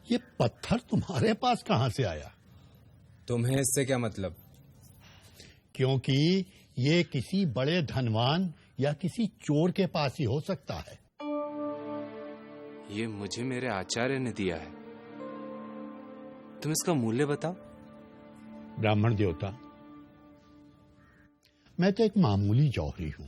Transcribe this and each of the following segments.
ये पत्थर तुम्हारे पास कहां से आया? तुम्हें इससे क्या मतलब? क्योंकि ये किसी बड़े धनवान या किसी चोर के पास ही हो सकता है। ये मुझे मेरे आचार्य ने दिया है। तुम इसका मूल्य बताओ। ब्राह्मण देवता, मैं तो एक मामूली जौहरी हूं।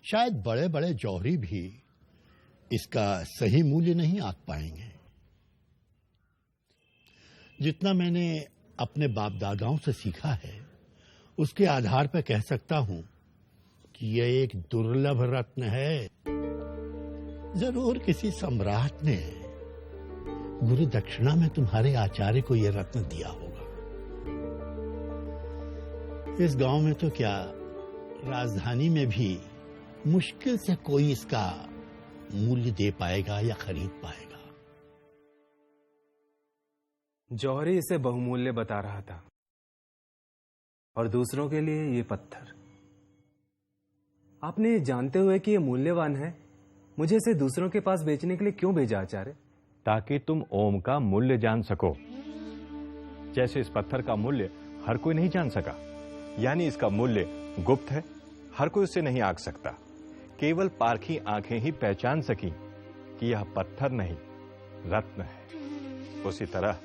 शायद बड़े बड़े जौहरी भी इसका सही मूल्य नहीं आंक पाएंगे। जितना मैंने अपने बाप दादाओं से सीखा है, उसके आधार पर कह सकता हूं कि यह एक दुर्लभ रत्न है। जरूर किसी सम्राट ने गुरु दक्षिणा में तुम्हारे आचार्य को यह रत्न दिया होगा। इस गांव में तो क्या, राजधानी में भी मुश्किल से कोई इसका मूल्य दे पाएगा या खरीद पाएगा। जौहरी इसे बहुमूल्य बता रहा था, और दूसरों के लिए ये पत्थर। आपने जानते हुए कि ये मूल्यवान है, मुझे इसे दूसरों के पास बेचने के लिए क्यों भेजा आचार्य? ताकि तुम ओम का मूल्य जान सको। जैसे इस पत्थर का मूल्य हर कोई नहीं जान सका, यानी इसका मूल्य गुप्त है, हर कोई उसे नहीं आंक सकता। केवल पारखी आंखें ही पहचान सकी कि यह पत्थर नहीं, रत्न है। उसी तरह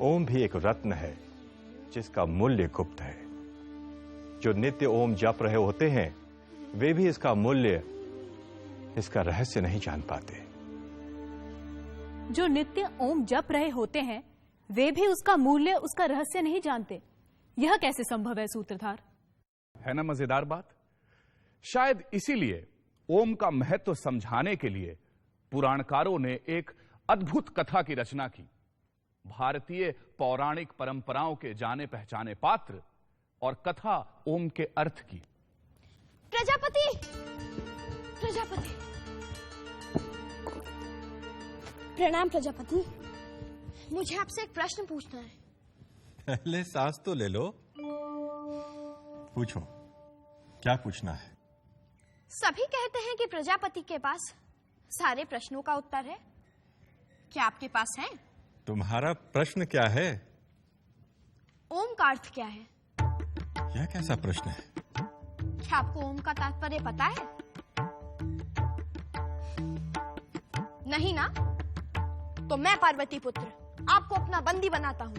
ओम भी एक रत्न है जिसका मूल्य गुप्त है। जो नित्य ओम जप रहे होते हैं, वे भी इसका मूल्य, इसका रहस्य नहीं जान पाते। जो नित्य ओम जप रहे होते हैं, वे भी उसका मूल्य, उसका रहस्य नहीं जानते। यह कैसे संभव है सूत्रधार? है ना मजेदार बात? शायद इसीलिए ओम का महत्व समझाने के लिए पुराणकारों ने एक अद्भुत कथा की रचना की। भारतीय पौराणिक परंपराओं के जाने पहचाने पात्र और कथा ओम के अर्थ की। प्रजापति, प्रजापति, प्रणाम प्रजापति। मुझे आपसे एक प्रश्न पूछना है। पहले सांस तो ले लो। पूछो, क्या पूछना है? सभी कहते हैं कि प्रजापति के पास सारे प्रश्नों का उत्तर है। क्या आपके पास है? तुम्हारा प्रश्न क्या है? ओम का अर्थ क्या है? यह कैसा प्रश्न है? क्या आपको ओम का तात्पर्य पता है? नहीं ना? तो मैं पार्वती पुत्र आपको अपना बंदी बनाता हूं।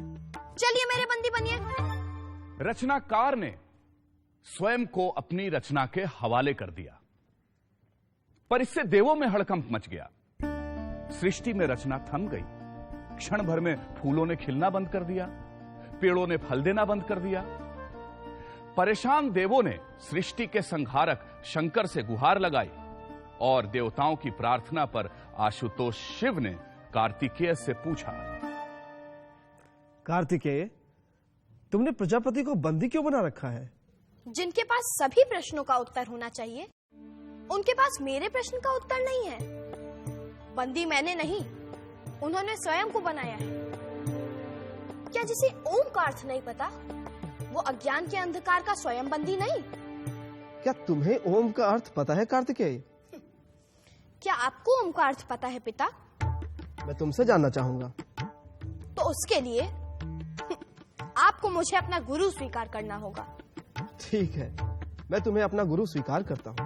चलिए मेरे बंदी बनिए। रचनाकार ने स्वयं को अपनी रचना के हवाले कर दिया, पर इससे देवों में हड़कंप मच गया। सृष्टि में रचना थम गई। क्षण भर में फूलों ने खिलना बंद कर दिया, पेड़ों ने फल देना बंद कर दिया। परेशान देवों ने सृष्टि के संहारक शंकर से गुहार लगाई, और देवताओं की प्रार्थना पर आशुतोष शिव ने कार्तिकेय से पूछा, कार्तिकेय, तुमने प्रजापति को बंदी क्यों बना रखा है? जिनके पास सभी प्रश्नों का उत्तर होना चाहिए, उनके पास मेरे प्रश्न का उत्तर नहीं है। बंदी मैंने नहीं, उन्होंने स्वयं को बनाया है। क्या जिसे ओम का अर्थ नहीं पता, वो अज्ञान के अंधकार का स्वयं बंदी नहीं? क्या तुम्हें ओम का अर्थ पता है कार्तिकेय? क्या आपको ओम का अर्थ पता है पिता? मैं तुमसे जानना चाहूंगा। तो उसके लिए आपको मुझे अपना गुरु स्वीकार करना होगा। ठीक है, मैं तुम्हें अपना गुरु स्वीकार करता हूं।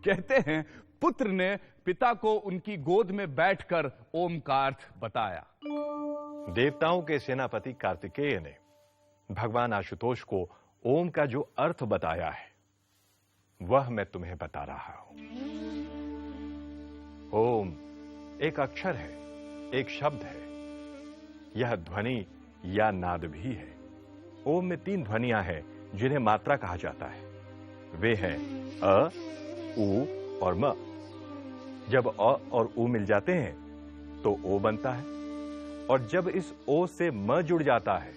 कहते हैं पुत्र ने पिता को उनकी गोद में बैठकर ओम का अर्थ बताया। देवताओं के सेनापति कार्तिकेय ने भगवान आशुतोष को ओम का जो अर्थ बताया है, वह मैं तुम्हें बता रहा हूं। ओम एक अक्षर है, एक शब्द है। यह ध्वनि या नाद भी है। ओम में 3 ध्वनियां हैं जिन्हें मात्रा कहा जाता है। वे हैं अ, उ और म। जब अ और उ मिल जाते हैं तो ओ बनता है, और जब इस ओ से म जुड़ जाता है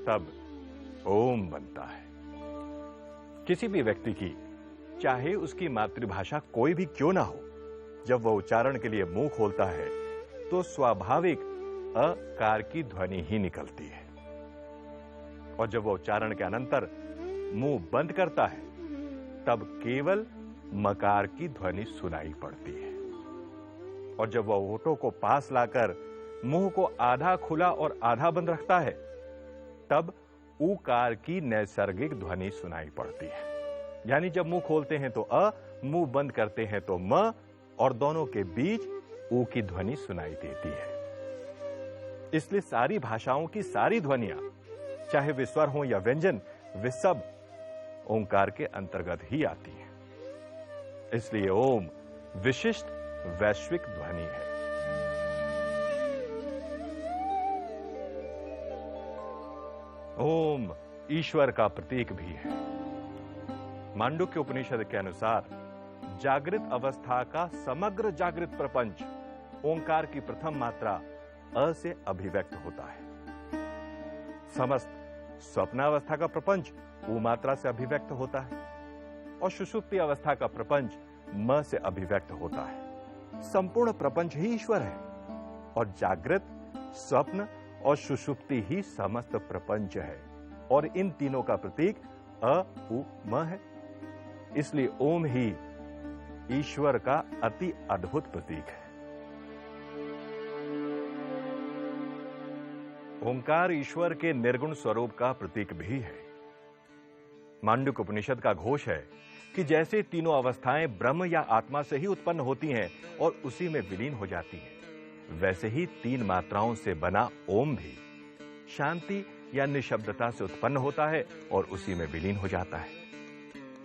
तब ओम बनता है। किसी भी व्यक्ति की, चाहे उसकी मातृभाषा कोई भी क्यों ना हो, जब वह उच्चारण के लिए मुंह खोलता है तो स्वाभाविक अकार की ध्वनि ही निकलती है, और जब वह उच्चारण के अनंतर मुंह बंद करता है तब केवल मकार की ध्वनि सुनाई पड़ती है। और जब वह ओटों को पास लाकर मुंह को आधा खुला और आधा बंद रखता है, तब ऊकार की नैसर्गिक ध्वनि सुनाई पड़ती है। यानी जब मुंह खोलते हैं तो अ, मुंह बंद करते हैं तो म, और दोनों के बीच ऊ की ध्वनि सुनाई देती है। इसलिए सारी भाषाओं की सारी ध्वनियां, चाहे वे स्वर हों या व्यंजन, वे सब ओंकार के अंतर्गत ही आती हैं। इसलिए ओम विशिष्ट वैश्विक ध्वनि है। ओम ईश्वर का प्रतीक भी है। मांडुक्य उपनिषद के अनुसार जागृत अवस्था का समग्र जागृत प्रपंच ओंकार की प्रथम मात्रा अ से अभिव्यक्त होता है। समस्त स्वप्नावस्था का प्रपंच ऊ मात्रा से अभिव्यक्त होता है और सुषुप्ति अवस्था का प्रपंच म से अभिव्यक्त होता है। संपूर्ण प्रपंच ही ईश्वर है और जागृत, स्वप्न और सुषुप्ति ही समस्त प्रपंच है, और इन तीनों का प्रतीक अ, उ, म है। इसलिए ओम ही ईश्वर का अति अद्भुत प्रतीक है। ओंकार ईश्वर के निर्गुण स्वरूप का प्रतीक भी है। मांडुक्य उपनिषद का घोष है कि जैसे तीनों अवस्थाएं ब्रह्म या आत्मा से ही उत्पन्न होती हैं और उसी में विलीन हो जाती हैं, वैसे ही तीन मात्राओं से बना ओम भी शांति या निशब्दता से उत्पन्न होता है और उसी में विलीन हो जाता है।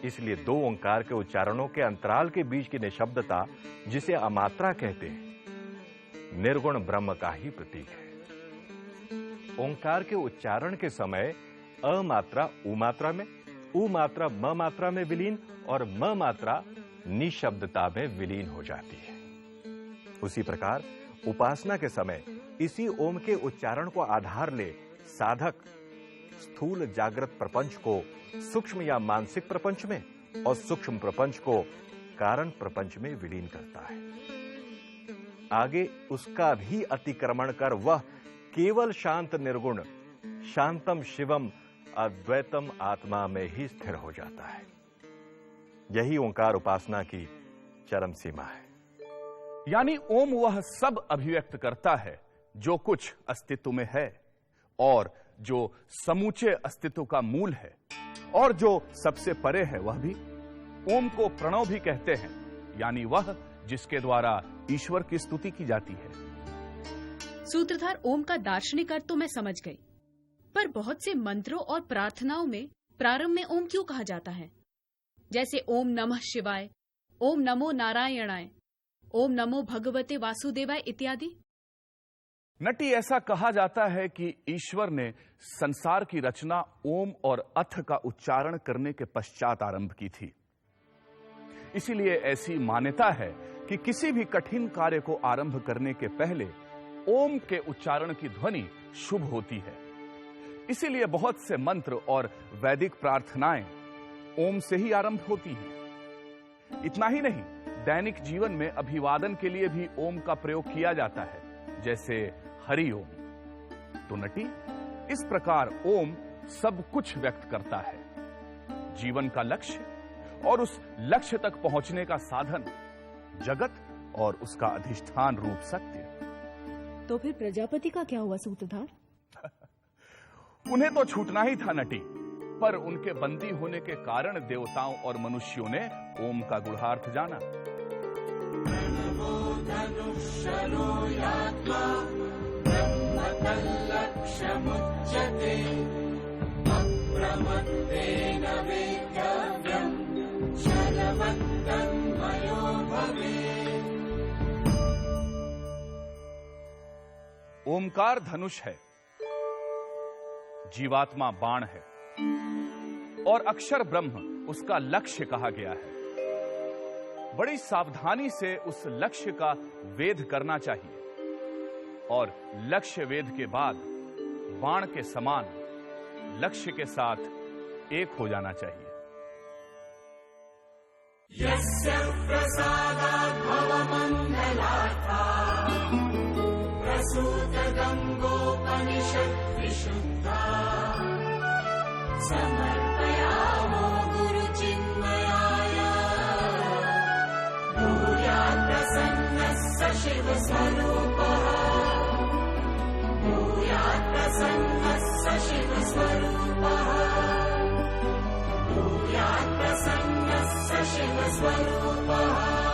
इसलिए दो ओंकार के उच्चारणों के अंतराल के बीच की निशब्दता, जिसे अमात्रा कहते हैं, निर्गुण ब्रह्म का ही प्रतीक है। ओंकार के उच्चारण के समय अ मात्रा उ मात्रा में, उ मात्रा म मात्रा में विलीन और म मात्रा निशब्दता में विलीन हो जाती है। उसी प्रकार उपासना के समय इसी ओम के उच्चारण को आधार ले साधक स्थूल जागृत प्रपंच को सूक्ष्म या मानसिक प्रपंच में और सूक्ष्म प्रपंच को कारण प्रपंच में विलीन करता है। आगे उसका भी अतिक्रमण कर वह केवल शांत निर्गुण शांतम शिवम अद्वैतम आत्मा में ही स्थिर हो जाता है। यही ओंकार उपासना की चरम सीमा है। यानी ओम वह सब अभिव्यक्त करता है जो कुछ अस्तित्व में है और जो समूचे अस्तित्व का मूल है, और जो सबसे परे है वह भी। ओम को प्रणव भी कहते हैं, यानी वह जिसके द्वारा ईश्वर की स्तुति की जाती है। सूत्रधार ओम का दार्शनिक अर्थ तो मैं समझ गई, पर बहुत से मंत्रों और प्रार्थनाओं में प्रारंभ में ओम क्यों कहा जाता है? जैसे ओम नमः शिवाय, ओम नमो नारायणाय, ओम नमो भगवते वासुदेवाय इत्यादि। नटी, ऐसा कहा जाता है कि ईश्वर ने संसार की रचना ओम और अथ का उच्चारण करने के पश्चात आरंभ की थी। इसीलिए ऐसी मान्यता है कि किसी भी कठिन कार्य को आरंभ करने के पहले ओम के उच्चारण की ध्वनि शुभ होती है। इसीलिए बहुत से मंत्र और वैदिक प्रार्थनाएं ओम से ही आरंभ होती हैं। इतना ही नहीं, दैनिक जीवन में अभिवादन के लिए भी ओम का प्रयोग किया जाता है, जैसे हरि ओम। तो नटी, इस प्रकार ओम सब कुछ व्यक्त करता है, जीवन का लक्ष्य और उस लक्ष्य तक पहुंचने का साधन, जगत और उसका अधिष्ठान रूप सत्य। तो फिर प्रजापति का क्या हुआ सूत्रधार? उन्हें तो छूटना ही था नटी, पर उनके बंदी होने के कारण देवताओं और मनुष्यों ने ओम का गूढ़ार्थ जाना। ओमकार धनुष है, जीवात्मा बाण है और अक्षर ब्रह्म उसका लक्ष्य कहा गया है। बड़ी सावधानी से उस लक्ष्य का वेध करना चाहिए और लक्ष्य वेध के बाद बाण के समान लक्ष्य के साथ एक हो जाना चाहिए। यस्य प्रसादात् भवमङ्गलार्था प्रसूतगङ्गोपनिषत् विशुद्धा समर्पयामो गुरुचिन्मयाय भूयात् प्रसन्नः स शिवस्वरूपः भूयात् प्रसन्नः स शिवस्वरूपः भूयात् प्रसन्नः स शिवस्वरूपः